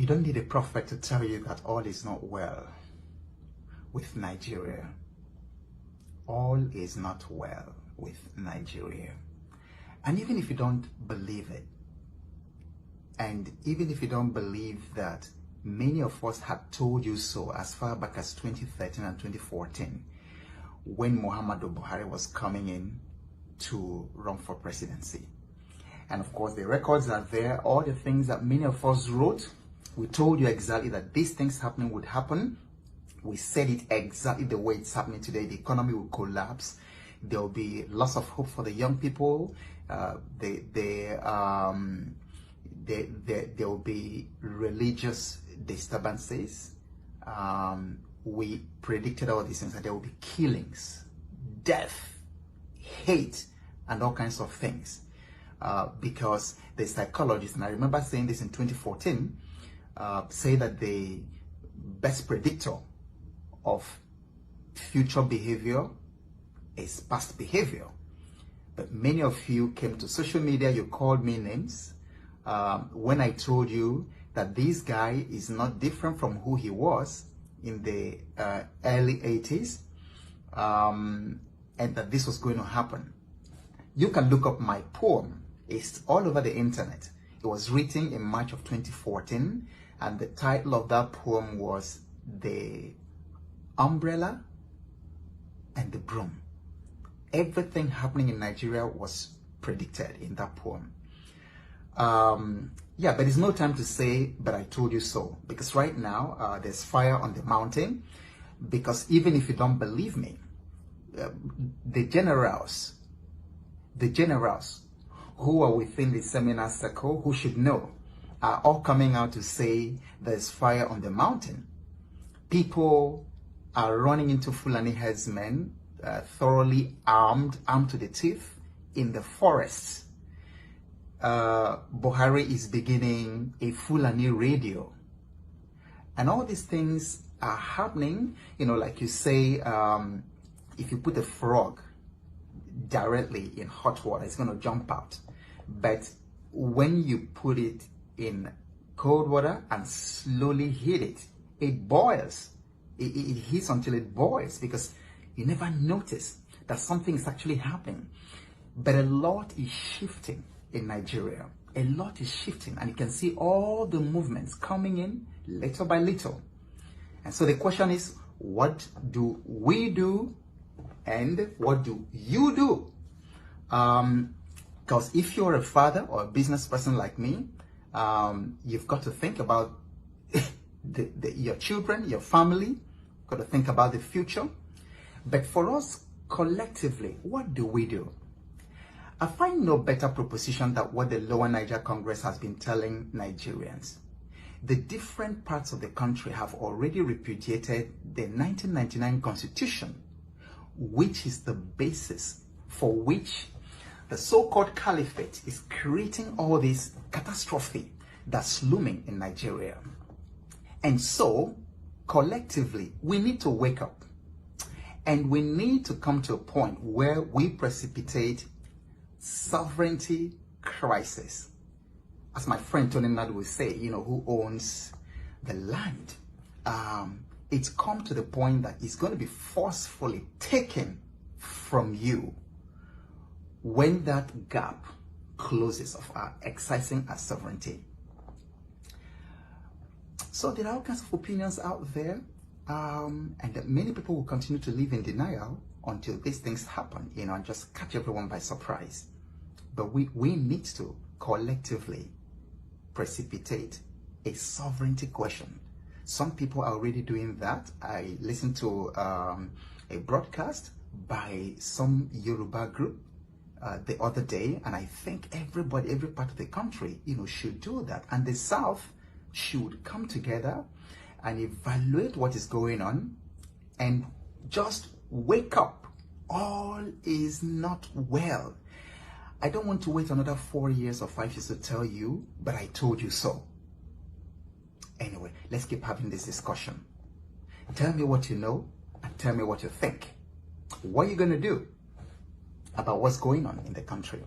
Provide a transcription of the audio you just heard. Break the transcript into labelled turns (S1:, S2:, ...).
S1: You don't need a prophet to tell you that all is not well with Nigeria. All is not well with Nigeria. And even if you don't believe it, and even if you don't believe that many of us had told you so as far back as 2013 and 2014, when Muhammadu Buhari was coming in to run for presidency. And of course, the records are there, all the things that many of us wrote. We told you exactly that these things happening would happen. We said it exactly the way it's happening today. The economy will collapse. There will be loss of hope for the young people. There will be religious disturbances. We predicted all these things, that there will be killings, death, hate, and all kinds of things. Because the psychologists, and I remember saying this in 2014, say that the best predictor of future behavior is past behavior. But many of you came to social media, you called me names when I told you that this guy is not different from who he was in the early 80s, and that this was going to happen. You can look up my poem. It's all over the internet. It was written in March of 2014, and the title of that poem was The Umbrella and the Broom. Everything happening in Nigeria was predicted in that poem. Yeah, but it's no time to say, but I told you so. Because right now, there's fire on the mountain. Because even if you don't believe me, the generals who are within the seminar circle, who should know, are all coming out to say there's fire on the mountain. People are running into Fulani herdsmen, thoroughly armed to the teeth in the forests. Buhari is beginning a Fulani radio. And all these things are happening, you know, like you say, if you put a frog directly in hot water, it's going to jump out. But when you put it in cold water and slowly heat it, it boils. It heats until it boils, because you never notice that something is actually happening. But a lot is shifting in Nigeria. A lot is shifting, and you can see all the movements coming in little by little. And so the question is, what do we do, and what do you do? Because if you're a father or a business person like me, you've got to think about your children, your family. You've got to think about the future. But for us collectively, what do we do? I find no better proposition than what the Lower Niger Congress has been telling Nigerians. The different parts of the country have already repudiated the 1999 Constitution, which is the basis for which the so-called caliphate is creating all this catastrophe that's looming in Nigeria. And so, collectively, we need to wake up. And we need to come to a point where we precipitate sovereignty crisis. As my friend Tony Nadu will say, you know, who owns the land. It's come to the point that it's going to be forcefully taken from you when that gap closes of our exercising our sovereignty. So there are all kinds of opinions out there, and that many people will continue to live in denial until these things happen, you know, and just catch everyone by surprise. But we need to collectively precipitate a sovereignty question. Some people are already doing that. I listened to a broadcast by some Yoruba group the other day, and I think every part of the country, you know, should do that. And the South should come together and evaluate what is going on and just wake up. All is not well. I don't want to wait another 4 years or 5 years to tell you, but I told you so. Anyway, let's keep having this discussion. Tell me what you know and tell me what you think. What are you going to do about what's going on in the country?